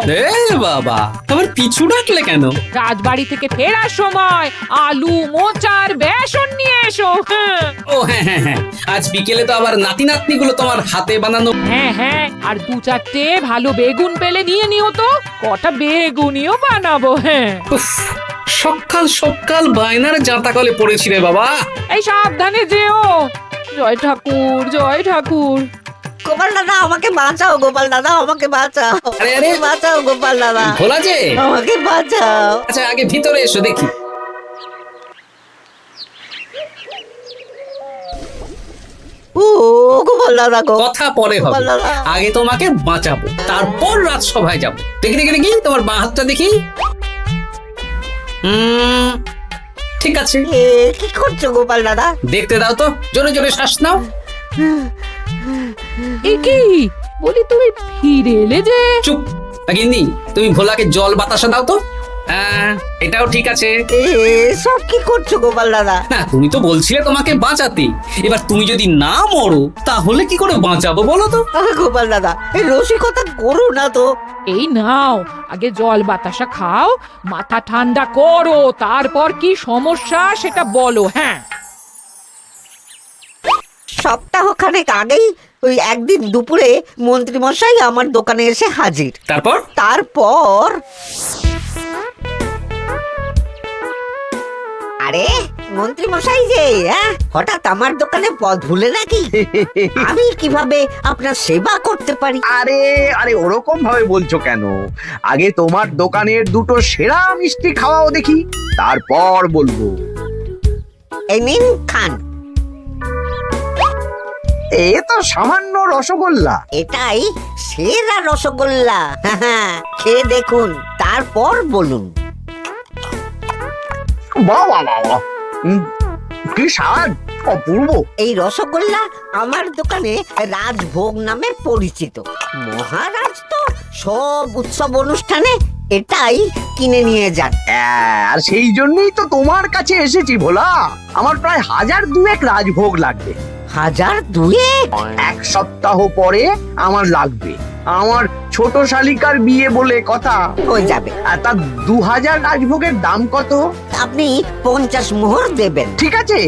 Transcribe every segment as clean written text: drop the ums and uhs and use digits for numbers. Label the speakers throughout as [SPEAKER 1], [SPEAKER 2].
[SPEAKER 1] এ বাবা, আবার পিছু ডাকলে কেন?
[SPEAKER 2] রাজবাড়ি থেকে ফেরার সময় আলু মোচার বেসন নিয়ে এসো। হ্যাঁ
[SPEAKER 1] ও হ্যাঁ হ্যাঁ হ্যাঁ, আজ বিকেলে তো আবার নাতি নাতনি গুলো তোমার হাতে বানানো।
[SPEAKER 2] হ্যাঁ হ্যাঁ, আর 2-4টে ভালো বেগুন পেলে নিয়ে নিও তো, কটা বেগুনিও বানাবো। হ্যাঁ
[SPEAKER 1] উফ, সকাল সকাল বায়নার জাঁতাকলে পড়েছি রে বাবা।
[SPEAKER 2] এই সাবধানে যেও। জয় ঠাকুর, জয় ঠাকুর।
[SPEAKER 3] গোপাল দাদা আমাকে বাঁচাও, গোপাল দাদা আমাকে বাঁচাও,
[SPEAKER 1] আরে, আরে।
[SPEAKER 3] বাঁচাও গোপাল দাদা,
[SPEAKER 1] ভোলা যে,
[SPEAKER 3] আমাকে বাঁচাও।
[SPEAKER 1] আচ্ছা আগে ভিতরে এসো দেখি।
[SPEAKER 3] ও গোপাল দাদা গো,
[SPEAKER 1] কথা পরে হবে,
[SPEAKER 3] গোপাল দাদা।
[SPEAKER 1] আগে তোমাকে বাঁচাবো, তারপর রাজসভায় যাবো। দেখি দেখি দেখি তোমার বাঁ হাতটা দেখি। ঠিক আছে,
[SPEAKER 3] এ কি করছো গোপাল দাদা?
[SPEAKER 1] দেখতে দাও তো, জোরে জোরে শ্বাস নাও।
[SPEAKER 2] এ কি বলি, তুমি ফিরে এলে যে?
[SPEAKER 1] চুপ গিন্নি, তুমি ভোলাকে জল বাতাসা দাও তো। হ্যাঁ, এটাও ঠিক আছে।
[SPEAKER 3] এ সব কি করছো গোপাল দাদা?
[SPEAKER 1] না, তুমি তো বলছিলে তোমাকে বাঁচাতে, এবার তুমি যদি না মরো তাহলে কি করে বাঁচাবো বলো তো?
[SPEAKER 3] গোপাল দাদা এই রসিকতা করো না তো।
[SPEAKER 2] এই নাও, আগে জল বাতাসা খাও, মাথা ঠান্ডা করো, তারপর কি সমস্যা সেটা বলো। হ্যাঁ
[SPEAKER 3] সপ্তাহখানেক আগেই ওই একদিন দুপুরে মন্ত্রী মশাই আমার দোকানে এসে হাজির।
[SPEAKER 1] তারপর
[SPEAKER 3] তারপর আরে মন্ত্রী মশাই যে হঠাৎ আমার দোকানে পদ ভুলে নাকি? আমি কিভাবে আপনার সেবা করতে পারি?
[SPEAKER 4] আরে আরে ওরকম ভাবে বলছো কেন? আগে তোমার দোকানের দুটো সেরা মিষ্টি খাওয়াও দেখি, তারপর বলবো।
[SPEAKER 3] এই নিন খান।
[SPEAKER 4] এ তো সামান্য রসগোল্লা।
[SPEAKER 3] এটাই সেরা রসগোল্লা। খেয়ে দেখুন, তারপর বলুন।
[SPEAKER 4] বাহ বাহ বাহ বাহ, কি স্বাদ, অপূর্ব।
[SPEAKER 3] এই রসগোল্লা আমার দোকানে রাজভোগ নামে পরিচিত। মহারাজ তো সব উৎসব অনুষ্ঠানে এটাই কিনে নিয়ে যান।
[SPEAKER 4] আর সেই জন্যই তো তোমার কাছে এসেছি ভোলা। আমার প্রায় 1002 রাজভোগ লাগবে।
[SPEAKER 3] 1002?
[SPEAKER 4] এক সপ্তাহ পরে আমার লাগবে। আমার ছোট শালিকার বিয়ে বলে কথা।
[SPEAKER 3] হয়ে যাবে।
[SPEAKER 4] আর তা 2000 রাজভোগের দাম কত?
[SPEAKER 3] আপনি 50 মোহর দেবেন।
[SPEAKER 4] ঠিক আছে,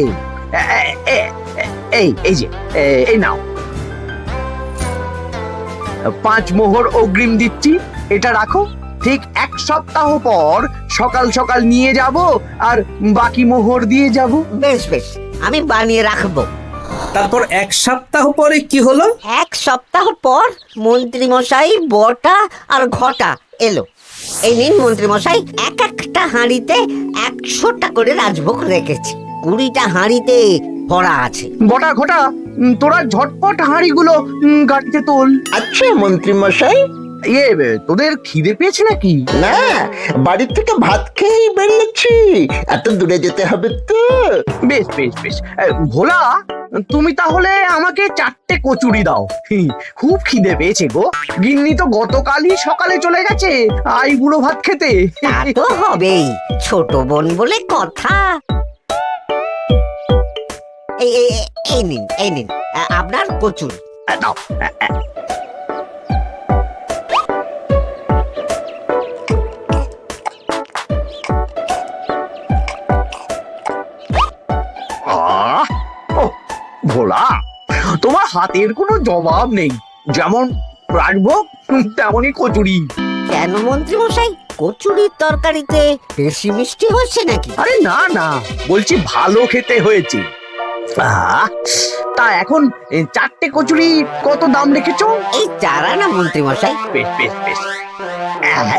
[SPEAKER 4] এই যে এই নাও, 5 মোহর অগ্রিম দিচ্ছি, এটা রাখো। ঠিক এক সপ্তাহ পর সকাল সকাল নিয়ে যাব আর বাকি মোহর দিয়ে যাব।
[SPEAKER 3] বেশ বেশ, আমি বানিয়ে রাখবো।
[SPEAKER 1] তারপর এক সপ্তাহ পরে কি হলো?
[SPEAKER 3] এক সপ্তাহ পর মন্ত্রী মশাই বটা আর ঘটা এলো। এই নিন মন্ত্রী মশাই, এক একটা হাঁড়িতে 100টা করে রাজভোগ রেখেছি। 20টা হাঁড়িতে ভরা আছে।
[SPEAKER 4] বটা ঘটা, তোরা ঝটপট হাঁড়িগুলো গাড়িতে তোল।
[SPEAKER 5] আচ্ছা মন্ত্রী মশাই।
[SPEAKER 4] তোদের খিদে পেয়েছে নাকি?
[SPEAKER 5] না, বাড়ি থেকে ভাত খেয়েই বেরিয়েছি, এত দূরে যেতে হবে তো।
[SPEAKER 4] বেশ বেশ বেশ, ভোলা তুমি তাহলে আমাকে 4টে কচুরি দাও। খুব খিদে পেয়েছে গো। গিন্নি তো গতকালই সকালে চলে গেছে আই বুড়ো ভাত খেতে।
[SPEAKER 3] তা তো হবেই, ছোট বোন বলে কথা। এই নিন এই নিন আপনার কচুরি।
[SPEAKER 4] দাও। ভোলা, তোমার হাতের কোনো জবাব নেই। যেমন রাজভোগ তেমনই কচুরি।
[SPEAKER 3] কেন মন্ত্রী মশাই, কচুরির তরকারিতে বেশি মিষ্টি হচ্ছে নাকি?
[SPEAKER 4] আরে না না, বলছি ভালো খেতে হয়েছে। তা এখন 4টে কচুরি কত দাম রেখেছো?
[SPEAKER 3] এই 4 আনা মন্ত্রী মশাই।
[SPEAKER 4] বেশ বেশ বেশ,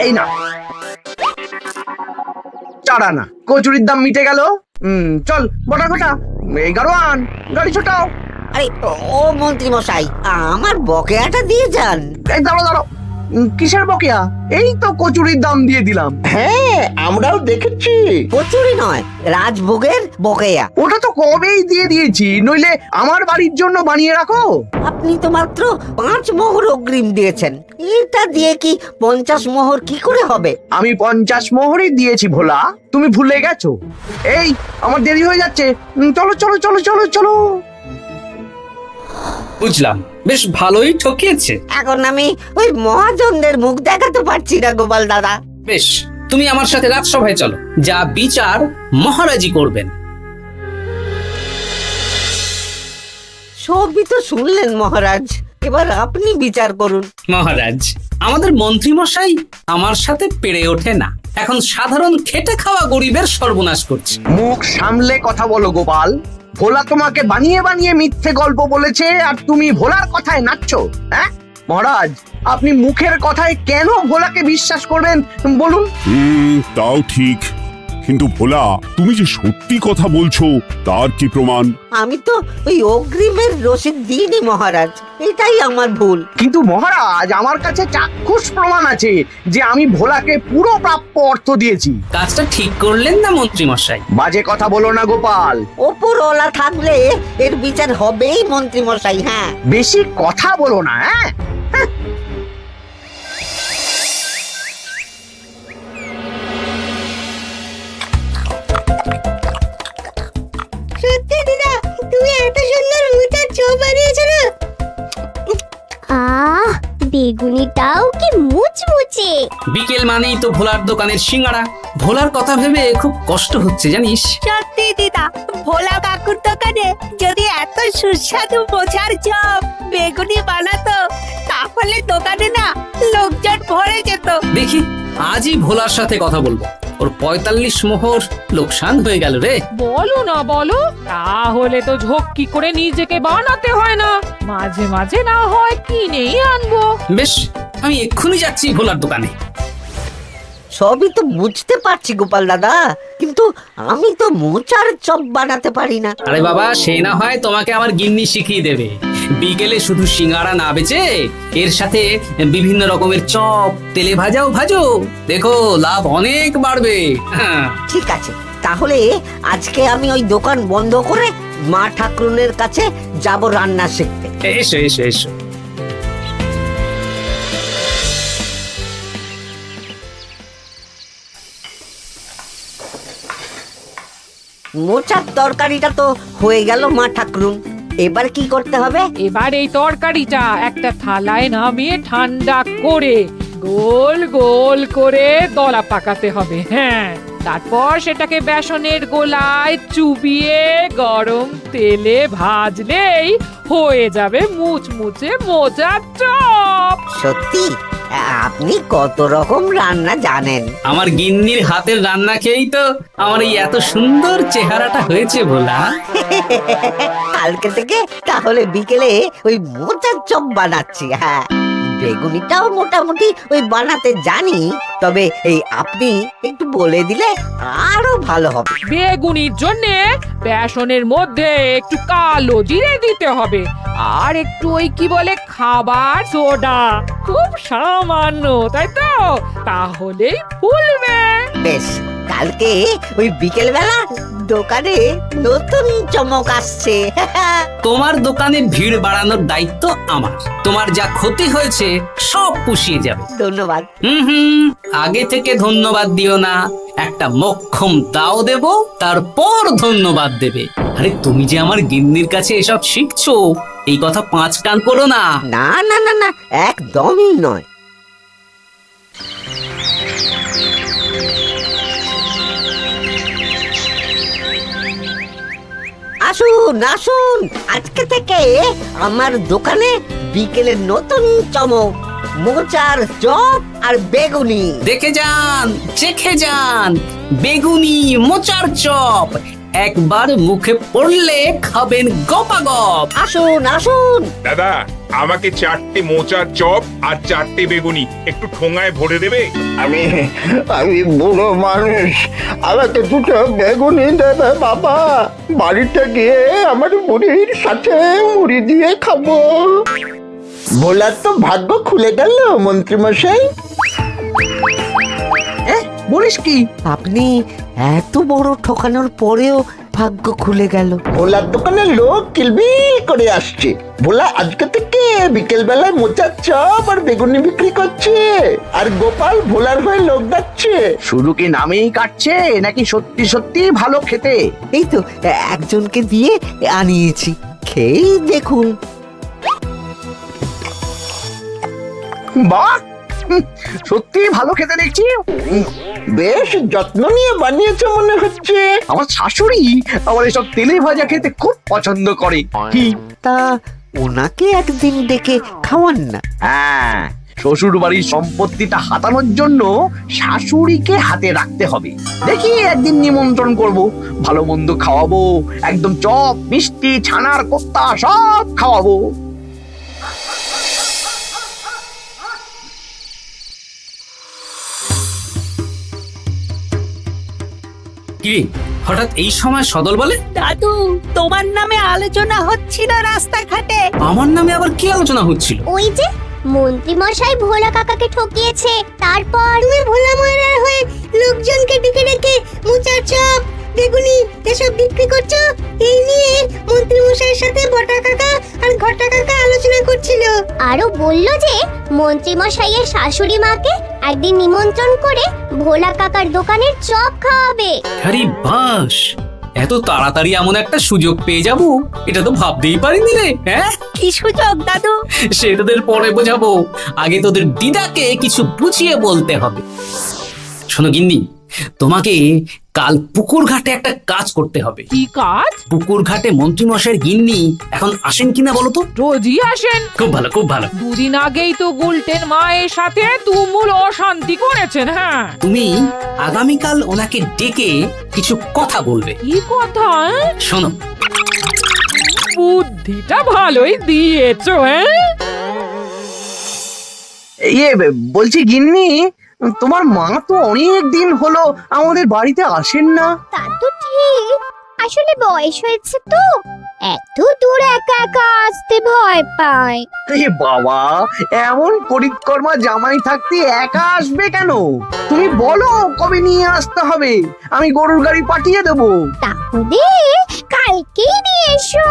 [SPEAKER 4] এই না 4 আনা কচুরির দাম মিটে গেল। চল বটা ঘটা, 11 আন, গাড়ি ছোটাও।
[SPEAKER 3] আরে ও মন্ত্রী মশাই, আমার বকেয়াটা দিয়ে যান।
[SPEAKER 4] এই দাঁড়াও দাঁড়াও, কিসের বকেয়া? এই তো কচুরির দাম দিয়ে দিলাম।
[SPEAKER 5] হ্যাঁ, আমরাও দেখেছি।
[SPEAKER 3] কচুরি নয়, রাজভোগের বকেয়া।
[SPEAKER 4] ওটা তো কবেই দিয়ে দিয়েছি, নইলে আমার বাড়ির জন্য বানিয়ে রাখো।
[SPEAKER 3] আপনি তো মাত্র 5 মোহর অগ্রিম দিয়েছেন, এটা দিয়ে কি 50 মোহর কি করে হবে?
[SPEAKER 4] আমি 50 মোহরই দিয়েছি ভোলা, তুমি ভুলে গেছো। এই আমার দেরি হয়ে যাচ্ছে, চলো চলো চলো চলো চলো।
[SPEAKER 1] বুঝলাম, বেশ ভালোই ঠকিয়েছে।
[SPEAKER 3] এখন আমি ওই মহাজনদের মুখ দেখাতে পারছি না গোপাল দাদা।
[SPEAKER 1] বেশ, তুমি আমার সাথে রাজসভায় চলো, যা বিচার মহারাজই করবেন।
[SPEAKER 3] সবই তো শুনলেন মহারাজ, এবার আপনি বিচার করুন।
[SPEAKER 1] মহারাজ, আমাদের মন্ত্রী মশাই আমার সাথে পেরে ওঠে না, এখন সাধারণ খেটে খাওয়া গরিবের সর্বনাশ করছে।
[SPEAKER 4] মুখ সামলে কথা বলো গোপাল। ভোলা তোমাকে বানিয়ে বানিয়ে মিথ্যে গল্প বলেছে আর তুমি ভোলার কথায় নাচছো। হ্যাঁ মহারাজ, আপনি মুখের কথায় কেন ভোলাকে বিশ্বাস করবেন বলুন?
[SPEAKER 6] তাও ঠিক, কিন্তু ভোলা তুমি যে সত্যি কথা বলছো তার কি প্রমাণ?
[SPEAKER 3] আমি তো ওই অগ্রিমের রসিদ দিইনি মহারাজ, এটাই আমার ভুল।
[SPEAKER 4] কিন্তু মহারাজ, আমার কাছে চাক্ষুষ প্রমাণ আছে যে আমি ভোলাকে পুরো প্রাপ্য অর্থ দিয়েছি।
[SPEAKER 1] কাজটা ঠিক করলেন না মন্ত্রী মশাই?
[SPEAKER 4] বাজে কথা বলো না গোপাল।
[SPEAKER 3] ওপরওয়ালা থাকলে এর বিচার হবেই মন্ত্রী মশাই। হ্যাঁ,
[SPEAKER 4] বেশি কথা বলো না। হ্যাঁ
[SPEAKER 3] সত্যি দিদা, তুমি এত সুন্দর মোচার চপ বানিয়েছো না?
[SPEAKER 7] আহ, বেগুনিটাও কি মুচমুচে।
[SPEAKER 1] বিকেল মানেই তো ভোলার দোকানের সিঙ্গাড়া। ভোলার কথা ভেবে খুব কষ্ট হচ্ছে জানিস।
[SPEAKER 8] সত্যি দিদা, ভোলা কাকুর দোকানে যদি এত সুস্বাদু মোচার চপ বেগুনি বানাতো তাহলে দোকানে না লোকজন ভরে যেত।
[SPEAKER 1] দেখি আজই ভোলার সাথে কথা বলবো। ওর 45 মোহর লোকসান হয়ে গেল রে।
[SPEAKER 2] বলো না বলো, তাহলে তো ঝক্কি করে নিজেকে বানাতে হয় না, মাঝে মাঝে না হয় কিনেই আনবো।
[SPEAKER 1] বেশ, আমি এক্ষুনি যাচ্ছি ভোলার দোকানে।
[SPEAKER 3] সবই তো বুঝতে পারছি গোপাল দাদা, কিন্তু আমি তো মোচার চপ বানাতে পারি না।
[SPEAKER 1] আরে বাবা, সে না হয় তোমাকে আমার গিন্নি শিখিয়ে দেবে। বিকেলে শুধু সিঙ্গাড়া না বেচে এর সাথে বিভিন্ন রকমের চপ, তেলে ভাজাও ভাজো, দেখো লাভ অনেক বাড়বে। হ্যাঁ,
[SPEAKER 3] ঠিক আছে, তাহলে আজকে আমি ওই দোকান বন্ধ করে মা ঠাকুরনের কাছে যাব রান্না শিখতে।
[SPEAKER 1] এসো এসো এসো।
[SPEAKER 3] মোচার তরকারিটা তো হয়ে গেল মা ঠাকুরুন, এবার কি করতে হবে?
[SPEAKER 2] এবার এই তরকারিটা একটা থালায় নামিয়ে ঠান্ডা করে গোল গোল করে দলা পাকাতে হবে। হ্যাঁ, তারপর সেটাকে বেসনের গোলায় চুবিয়ে গরম তেলে ভাজলেই হয়ে যাবে মুচমুচে মোচার চপ।
[SPEAKER 3] সত্যি আপনি কত রকম রান্না জানেন।
[SPEAKER 1] আমার গিন্নির হাতের রান্না খেয়েই তো আমার এই এত সুন্দর চেহারাটা হয়েছে ভোলা।
[SPEAKER 3] কালকে থেকে তাহলে বিকেলে ওই মোচার চপ বানাচ্ছি। হ্যাঁ, বেগুনিটাও মোটামুটি ওই বানাতে জানি, তবে এই আপনি একটু বলে দিলে আরো ভালো হবে।
[SPEAKER 2] বেগুনির জন্য বেসনের মধ্যে একটু কালো জিরে দিতে হবে, আর একটু ওই কি বলে খাবার সোডা, খুব সামান্য, তাই তো? তাহলেই ফুলবে।
[SPEAKER 3] বেশ, কালকে ওই বিকেল বেলা দোকানে নতুন চমক আসছে।
[SPEAKER 1] তোমার দোকানে ভিড় বাড়ানোর দায়িত্ব আমার। তোমার যা ক্ষতি হয়েছে সব পুষিয়ে যাবে।
[SPEAKER 3] ধন্যবাদ।
[SPEAKER 1] হুম, আগে থেকে ধন্যবাদ দিও না, একটা মোক্ষম দাও দেব, তারপর ধন্যবাদ দেবে। আরে তুমি যে আমার গিন্নির কাছে এসব শিখছো, এই কথা 5 কান করো না।
[SPEAKER 3] না না না না, একদমই নয়। আসুন আসুন, আজকে থেকে আমার দোকানে বিকেলের নতুন চমক, মোচার চপ আর বেগুনি।
[SPEAKER 1] দেখে যান, চেখে যান, বেগুনি মোচার চপ একবার মুখে পড়লে খাবেন গপাগপ।
[SPEAKER 3] আসুন আসুন।
[SPEAKER 9] দাদা, আমাকে 4টে মোচার চপ আর 4টে বেগুনি একটু ঠোঙায় ভরে দেবে?
[SPEAKER 5] আমি আমি বুড়ো মানুষ, আমাকে দুটো বেগুনি দেবে বাবা। বাড়িতে গিয়ে আমার মুড়ির সাথে মুড়ি দিয়ে খাবো। ভোলার তো ভাগ্য খুলে গেল মন্ত্রী মশাই।
[SPEAKER 4] বলিস কি?
[SPEAKER 3] আপনি এত বড় ঠকানোর পরেও ভাগ্য খুলে গেল।
[SPEAKER 5] ভোলার দোকানে লোক কিলবিল করে আসছে। ভোলা আজকে থেকে বিকেল বেলায় মোচার চপ আর বেগুনি বিক্রি করছে, আর গোপাল ভোলার হয়ে লোক ডাকছে।
[SPEAKER 4] শুধু কি নামেই কাটছে নাকি সত্যি সত্যি ভালো খেতে?
[SPEAKER 3] এই তো একজনকে দিয়ে আনিয়েছি, খেয়েই দেখুন।
[SPEAKER 4] বাহ, সত্যি ভালো খেতে দেখছি।
[SPEAKER 5] বেশ যত্ন নিয়ে বানিয়েছে মনে হচ্ছে।
[SPEAKER 4] আমার শাশুড়ি আমার এসব তেলে ভাজা খেতে খুব পছন্দ করে। কি?
[SPEAKER 3] তা ওনাকে একদিন ডেকে খাওয়ান না।
[SPEAKER 4] হ্যাঁ, শ্বশুর বাড়ির সম্পত্তিটা হাতানোর জন্য শাশুড়িকে হাতে রাখতে হবে। দেখি একদিন নিমন্ত্রণ করব, ভালো মন্দ খাওয়াবো, একদম চপ মিষ্টি ছানার কোপ্তা সব খাওয়াবো।
[SPEAKER 1] কি রে, হঠাৎ এই সময় সদল বলে?
[SPEAKER 8] দাদু, তোমার নামে আলোচনা হচ্ছিল রাস্তাঘাটে।
[SPEAKER 1] আমার নামে আবার কি আলোচনা হচ্ছিল?
[SPEAKER 7] ওই যে মন্ত্রী মশাই ভোলা কাকাকে ঠকিয়েছে, তারপর
[SPEAKER 8] ভোলা ময়রার হয়ে লোকজনকে ডেকে ডেকে মোচার চপ বেগুনি এসব বিক্রি করছো, এই নিয়ে মন্ত্রী মশাইয়ের সাথে বটা কাকা আর ঘটা কাকা আলোচনা করছিল।
[SPEAKER 7] আরো বলল যে মন্ত্রী মশাইয়ের শাশুড়ি মাকে একদিন নিমন্ত্রণ করে ভোলা কাকার দোকানের চপ খাওয়াবে।
[SPEAKER 1] আরে বাস, এত তাড়াতাড়ি এমন একটা সুযোগ পেয়ে যাব, এটা তো ভাবতেই পারিনি রে। হ্যাঁ,
[SPEAKER 8] কি সুযোগ দাদু?
[SPEAKER 1] সে তোদের পরে বোঝাবো, আগে তোদের দিদাকে কিছু বুঝিয়ে বলতে হবে। শোনো গিন্নি, তোমাকে কাল পুকুর ঘাটে একটা কাজ করতে হবে।
[SPEAKER 2] কি কাজ?
[SPEAKER 1] পুকুর ঘাটে মন্ত্রী মশাইয়ের গিন্নি এখন আসেন কিনা বলো তো?
[SPEAKER 2] রোজই আসেন।
[SPEAKER 1] খুব ভালো, খুব ভালো।
[SPEAKER 2] দুদিন আগেই তো গুলটেন মায়ের সাথে তুমুল অশান্তি করেছেন। হ্যাঁ,
[SPEAKER 1] তুমি আগামীকাল ওনাকে ডেকে কিছু কথা বলবে।
[SPEAKER 2] কি কথা?
[SPEAKER 1] শোনো,
[SPEAKER 2] বুদ্ধিটা ভালোই দিয়েছো। হ্যাঁ,
[SPEAKER 4] ইয়ে বলছি গিন্নি, তোমার মা তো অনেক দিন হলো আমাদের বাড়িতে আসেন না।
[SPEAKER 7] তা তো ঠিক, আসলে বয়স হয়েছে তো, এত দূর একা একা আসতে ভয় পায়।
[SPEAKER 4] এ বাবা, এমন করিতকর্মা জামাই থাকতে একা আসবে কেন? তুমি বলো কবে নিয়ে আসতে হবে, আমি গরুর গাড়ি পাঠিয়ে দেবো।
[SPEAKER 7] তাহলে কালকেই নিয়ে এসো,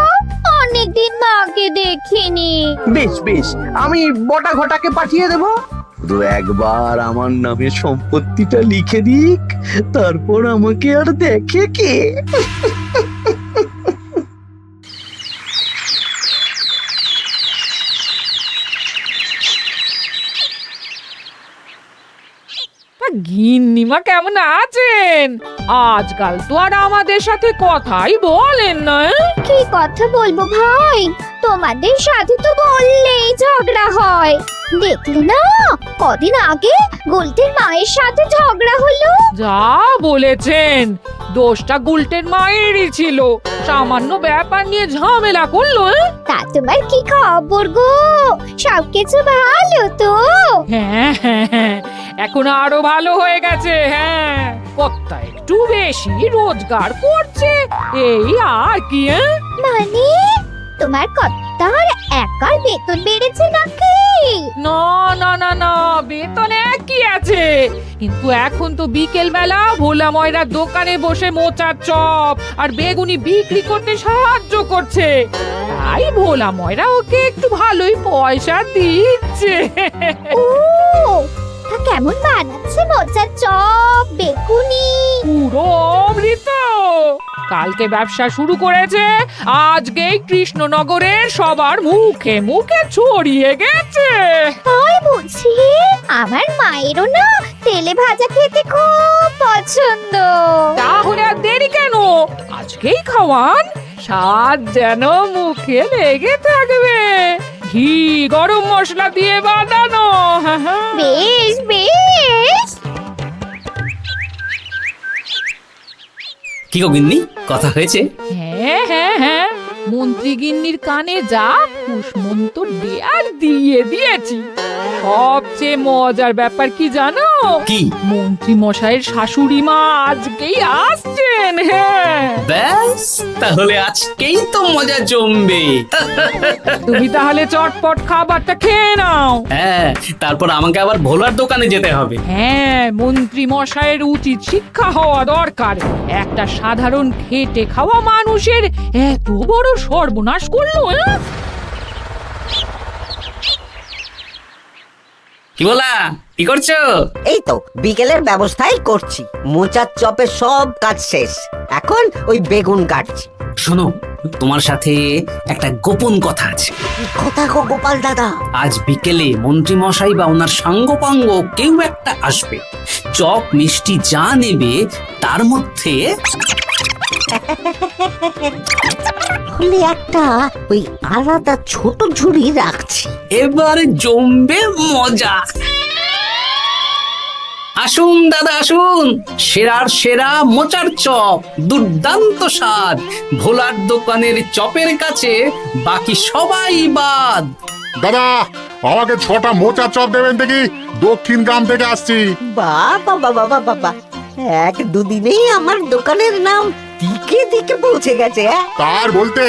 [SPEAKER 7] অনেকদিন মাকে দেখিনি।
[SPEAKER 4] বেশ বেশ, আমি বটা ঘটাকে পাঠিয়ে দেবো। শুধু একবার আমার নামে সম্পত্তিটা লিখে দিক, তারপর আমাকে আর দেখে কে।
[SPEAKER 2] গিন্নিমা কেমন আছেন? আজকাল তো আর আমাদের সাথে কথাই বলেন না।
[SPEAKER 7] কি কথা বলবো ভাই, তোমাদের সাথে তো বললেই ঝগড়া হয়। দেখলে না, কদিন আগে গোলটের মায়ের সাথে ঝগড়া হলো।
[SPEAKER 2] যা বলেছেন, দোষটা গুলটেন মায়েরই ছিল, সামান্য ব্যাপার নিয়ে ঝামেলা করলো।
[SPEAKER 7] তা তোমার কি খবর গো, সবকিছু ভালো তো?
[SPEAKER 2] হ্যাঁ হ্যাঁ হ্যাঁ, এখন আরো ভালো হয়ে গেছে। হ্যাঁ, কর্তা একটু বেশি রোজগার করছে, এই আর কি।
[SPEAKER 7] মানে তোমার কর্তার একার বেতন বেড়েছে নাকি?
[SPEAKER 2] না না না না, বেতন একই আছে, কিন্তু এখন তো বিকেল বেলা ভোলা ময়রার দোকানে বসে মোচার চপ আর বেগুনি বিক্রি করতে সাহায্য করছে, তাই ভোলা ময়রা ওকে একটু ভালোই পয়সা দিচ্ছে।
[SPEAKER 7] ও, তা কেমন বানাচ্ছে মোচার চপ বেগুনি?
[SPEAKER 2] পুরো অমৃত। কালকে ব্যবসা শুরু করেছে, আজকেই কৃষ্ণনগরের সবার মুখে মুখে ছড়িয়ে গেছে।
[SPEAKER 7] তাই বুঝি? আমার মায়েরও না তেলে ভাজা খেতে খুব পছন্দ।
[SPEAKER 2] তাহলে আর দেরি কেন, আজকেই খাওয়ান, স্বাদ যেন মুখে লেগে থাকবে। ঘি গরম মশলা দিয়ে বানানো।
[SPEAKER 7] বেশ বেশ।
[SPEAKER 1] কি গো গিন্নি, কথা হয়েছে?
[SPEAKER 2] হ্যাঁ হ্যাঁ হ্যাঁ, মন্ত্রী গিন্নির কানে যা কুসমন্ত দেয়ার দিয়ে দিয়েছি। সবচেয়ে মজার ব্যাপার কি জানো?
[SPEAKER 1] কি?
[SPEAKER 2] মন্ত্রী মশাইয়ের শাশুড়ি মা আজকেই আসছেন। হ্যাঁ,
[SPEAKER 1] ব্যাস, তাহলে আজকেই তো মজা জমবে।
[SPEAKER 2] তুমি তাহলে চটপট খাবারটা খেয়ে নাও।
[SPEAKER 1] হ্যাঁ, তারপর আমাকে আবার ভোলার দোকানে যেতে হবে।
[SPEAKER 2] হ্যাঁ, মন্ত্রী মশাইয়ের উচিত শিক্ষা হওয়া দরকার। একটা সাধারণ খেটে খাওয়া মানুষের এত বড় সর্বনাশ করলো।
[SPEAKER 1] কি বলা, কি করছো?
[SPEAKER 3] এই তো বিকেলের ব্যবস্থাই করছি, মোচার চপের সব কাজ শেষ, এখন ওই বেগুন কাটছি।
[SPEAKER 1] শোনো, তোমার সাথে একটা গোপন কথা আছে।
[SPEAKER 3] কি কথা গো গোপাল দাদা?
[SPEAKER 1] আজ বিকেলে মন্ত্রী মশাই বা ওনার সাঙ্গপাঙ্গ কেউ একটা আসবে, চপ মিষ্টি যা নেবে তার মধ্যে
[SPEAKER 3] হলে একটা ওই আলাদা ছোট ঝুড়ি রাখছি।
[SPEAKER 1] এবারে জমবে মজা। আসুন দাদা আসুন, সেরার সেরা মোচার চপ, দুর্দান্ত স্বাদ। ভোলার দোকানের চপের কাছে বাকি সবাই বাদ।
[SPEAKER 10] দাদা আমাকে 6টা মোচা চপ দেবেন দেখি, দক্ষিণ গ্রাম থেকে আসছি।
[SPEAKER 3] বাবা বাবা বাবা বাবা, এক দুদিনেই আমার দোকানের নাম দিকে দিকে পৌঁছে গেছে।
[SPEAKER 10] তার বলতে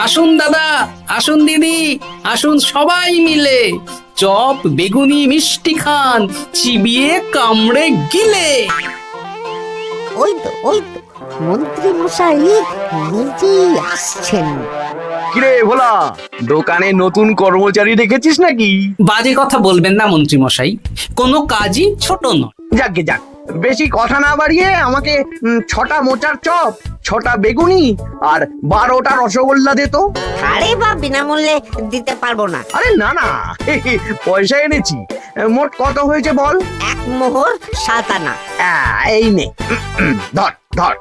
[SPEAKER 1] আসুন দাদা আসুন দিদি, আসুন সবাই মিলে চপ বেগুনি মিষ্টি খান, চিবিয়ে কামড়ে গিলে।
[SPEAKER 3] ওই তো মন্ত্রী মশাই নিজেই আসছেন।
[SPEAKER 4] কিরে ভোলা, দোকানে নতুন কর্মচারী রেখেছিস নাকি?
[SPEAKER 1] বাজে কথা বলবেন না মন্ত্রী মশাই, কোনো কাজই ছোট নয়।
[SPEAKER 4] যাকে যাক, বেশি কথা না বাড়িয়ে আমাকে 6টা মোচার চপ, 6টা বেগুনি আর 12টা রসগোল্লা দে তো।
[SPEAKER 3] আরে বা বিনামূল্যে দিতে পারবো না।
[SPEAKER 4] আরে না না, পয়সা এনেছি। মোট কত হয়েছে বল?
[SPEAKER 3] 1 মোহর 7 আনা।
[SPEAKER 4] এই নে, ধর ধর।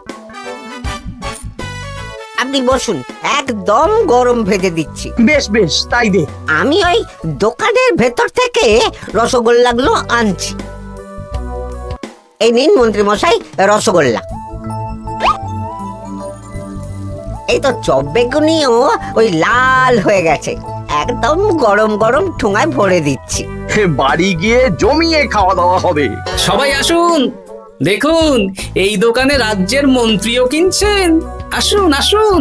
[SPEAKER 3] আপনি বসুন, একদম গরম ভেজে দিচ্ছি।
[SPEAKER 4] বেশ বেশ, তাই দে।
[SPEAKER 3] আমি ওই দোকানের ভেতর থেকে রসগোল্লাগুলো আনছি। এই নিন মন্ত্রী মশাই রসগোল্লা। এই তো চপ বেগুনিও ওই লাল হয়ে গেছে, একদম গরম গরম ঠোঙায় ভরে দিচ্ছি।
[SPEAKER 4] বাড়ি গিয়ে জমিয়ে খাওয়া দাওয়া হবে।
[SPEAKER 1] সবাই আসুন, দেখুন এই দোকানে রাজ্যের মন্ত্রীও কিনছেন। আসুন আসুন।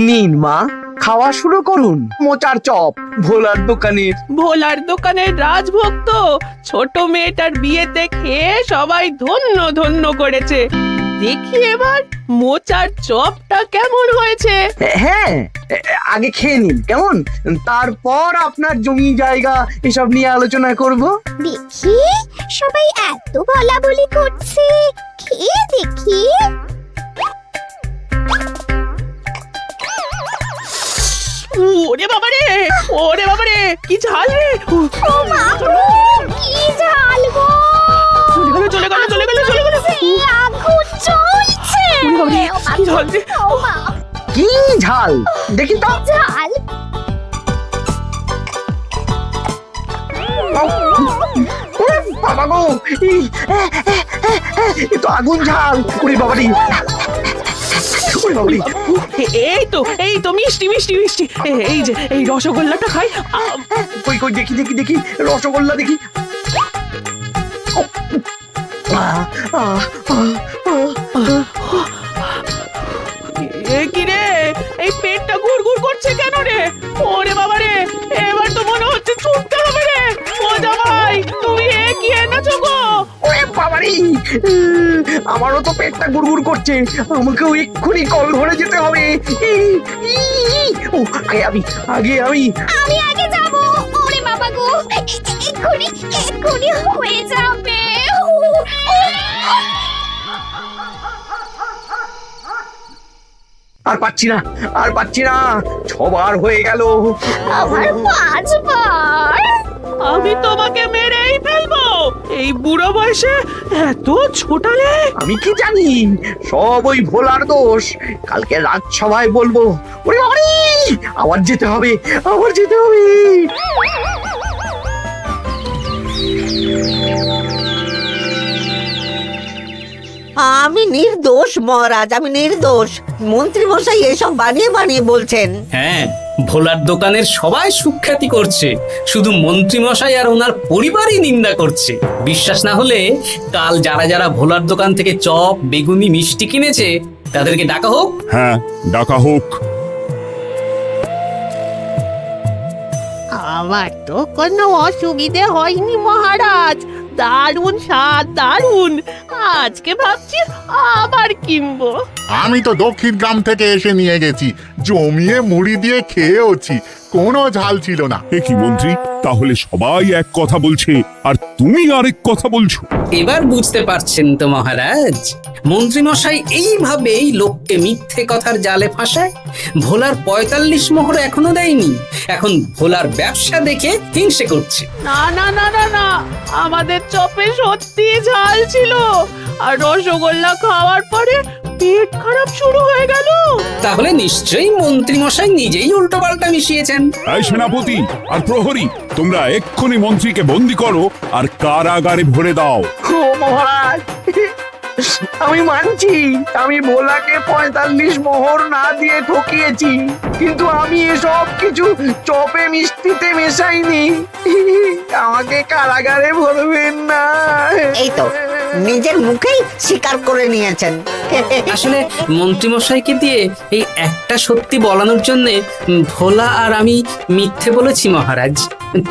[SPEAKER 4] নিন মা, খাওয়া শুরু করুন মোচার চপ ভোলার দোকানের।
[SPEAKER 11] ভোলার দোকানের রাজভক্ত ছোট মেয়েটার বিয়েতে খেয়ে সবাই ধন্য ধন্য করেছে। দেখি এবার মোচার চপটা কেমন হয়েছে।
[SPEAKER 4] হ্যাঁ, আগে খেয়ে নিন কেমন, তারপর আপনার জমি জায়গা এসব নিয়ে আলোচনা করব।
[SPEAKER 7] দেখি সবাই এত বলা বলি করছে, খেয়ে দেখি।
[SPEAKER 11] ওরে বাবারে, ওরে বাবারে, কি ঝাল রে!
[SPEAKER 7] ও মা গো, কি ঝাল গো!
[SPEAKER 11] চলে গেল চলে গেল চলে গেল চলে গেল!
[SPEAKER 7] সে আগুন জ্বলছে।
[SPEAKER 11] ওরে বাবারে, কি ঝাল রে!
[SPEAKER 7] ও মা,
[SPEAKER 4] কি ঝাল দেখি তো।
[SPEAKER 7] ঝাল!
[SPEAKER 4] ওরে বাবা গো, এ তো আগুন ঝাল। ওরে বাবারি, ওরে বাবারি।
[SPEAKER 11] এই তো মিষ্টি মিষ্টি মিষ্টি। এই যে এই রসগোল্লাটা খাই।
[SPEAKER 4] কই কই দেখি দেখি দেখি, রসগোল্লা দেখি।
[SPEAKER 11] কি রে, এই পেটটা গুড়গুড় করছে কেন রে? ওরে বাবা রে, এবার তো মনে হচ্ছে ছুটতে হবে রে। ও জামাই, তুমি এ কি এনেছো গো?
[SPEAKER 4] ওরে বাবারি, আমারও তো পেটটা গুড়গুড় করছে, আমাকেও এক্ষুনি কল ধরে যেতে হবে। ও, আগে আমি
[SPEAKER 7] আমি আগে যাব। ওরে বাবা গো, এক্ষুনি এক্ষুনি হয়ে যাবে।
[SPEAKER 4] আর পাচ্ছি না, আর পাচ্ছি না, 6বার হয়ে গেল।
[SPEAKER 7] আমার 5 বার।
[SPEAKER 11] আমি তোমাকে মেরেই ফেলবো। এই বুড়ো বয়সে এত ছোটালে।
[SPEAKER 4] আমি কি জানি, সব ওই ভোলার দোষ। কালকে রাজসভায় বলবো। ওরে বাবারি, আবার যেতে হবে, আবার যেতে হবে।
[SPEAKER 3] আমি নির্দোষ মহারাজ, আমি নির্দোষ। মন্ত্রী মশাই এসব বানিয়ে বানিয়ে বলছেন।
[SPEAKER 1] হ্যাঁ, ভোলার দোকানের সবাই সুখ্যাতি করছে, শুধু মন্ত্রী মশাই আর ওনার পরিবারই নিন্দা করছে। বিশ্বাস না হলে কাল যারা যারা ভোলার দোকান থেকে চপ বেগুনি মিষ্টি কিনেছে তাদেরকে ডাকা হোক।
[SPEAKER 6] হ্যাঁ, ডাকা হোক।
[SPEAKER 11] আমার তো কোনো অসুবিধে হয়নি মহারাজ। দারুণ স্বাদ, দারুণ। আজকে ভাবছি আবার কিনবো।
[SPEAKER 10] আমি তো দক্ষিণ গ্রাম থেকে এসে নিয়ে গেছি, জমিয়ে মুড়ি দিয়ে খেয়েওছি, কোনো ঝাল ছিল না।
[SPEAKER 6] এ কি মন্ত্রী, তাহলে সবাই এক কথা বলছে আর তুমি আরেক কথা বলছো?
[SPEAKER 1] এবার বুঝতে পারছেন তো মহারাজ, মন্ত্রী মশাই এইভাবেই লোককে মিথ্যে কথার জালে ফাঁসায়। ভোলার ৪৫ মোহর এখনো দেয়নি, এখন ভোলার ব্যবসা দেখে হিংসে করছে।
[SPEAKER 11] না না না না না, আমাদের চপে সত্যি ঝাল ছিল, আর রসগোল্লা খাওয়ার পরে পেট খারাপ শুরু হয়ে গেল।
[SPEAKER 1] তাহলে নিশ্চয়ই মন্ত্রী মশাই নিজেই উল্টো পাল্টা মিশিয়েছেন।
[SPEAKER 6] এই সেনাপতি আর প্রহরী, তোমরা এক্ষুনি মন্ত্রীকে বন্দি করো আর কারাগারে ভরে দাও।
[SPEAKER 4] ও মহারাজ, আমি মানছি আমি ভোলাকে ৪৫ মোহর না দিয়ে ঠকিয়েছি, কিন্তু আমি এসব কিছু চপে মিষ্টিতে মেশাইনি। আমাকে কারাগারে ভরবেন না।
[SPEAKER 3] এই তো নিজের মুখেই স্বীকার করে নিয়েছেন।
[SPEAKER 1] আসলে মন্ত্রী মশাইকে দিয়ে এই একটা সত্যি বলানোর জন্য ভোলা আর আমি মিথ্যে বলেছি মহারাজ।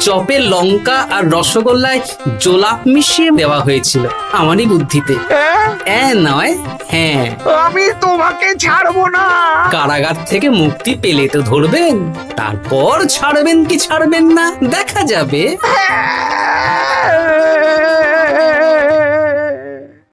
[SPEAKER 1] চপে লঙ্কা আর রসগোল্লায় জোলাপ মিশিয়ে দেওয়া হয়েছিল আমারই বুদ্ধিতে। নয়, হ্যাঁ।
[SPEAKER 4] আমি তোমাকে ছাড়বো না।
[SPEAKER 1] কারাগার থেকে মুক্তি পেলে তো ধরবেন, তারপর ছাড়বেন কি ছাড়বেন না দেখা যাবে।